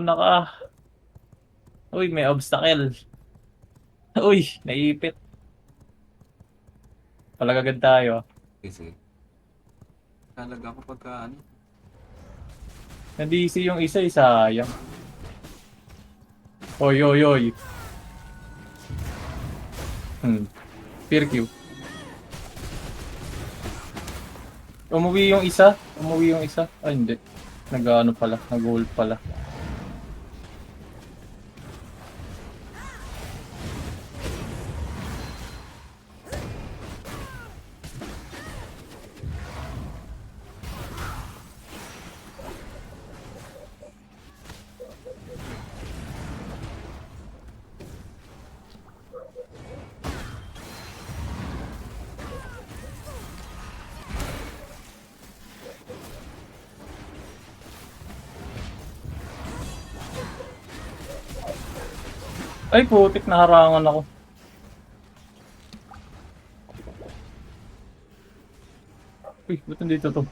muna ka. Uy, may obstacle. Uy, naipit. Palagagad tayo. Kasi, talaga ako pagka ano. Na-DC yung isa, sayang. Oy, oy, oy. Peer Q. Umuwi yung isa. Umuwi yung isa. Ay, hindi. Nag-ano pala. Nag-hold pala. Ay, putik, naharangan ako. Uy, ba't nandito to?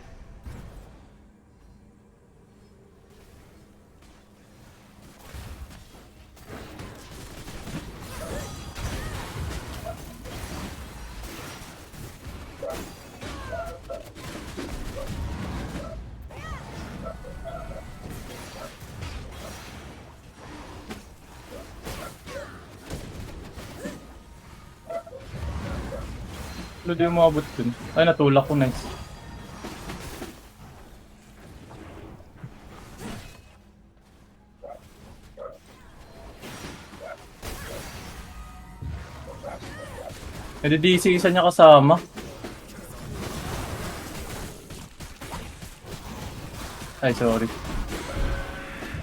Ano di umabot dun? Ay, natulak ko, nice. Nadi-DC isa niya kasama. Ay, sorry.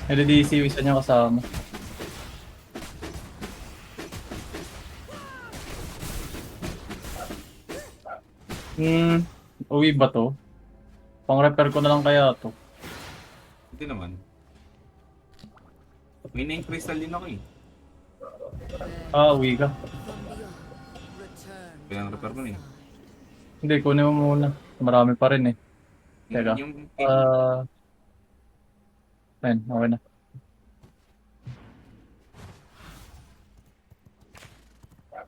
Nadi-DC isa niya kasama. Uwi ba to? Pang-repair ko na lang kaya to. Hindi naman. May name crystal din ako eh. Uwi ka. Kaya ang repair ko na eh. Hindi, kunin mo muna. Marami pa rin eh. Teka. Yung Ayun, okay na.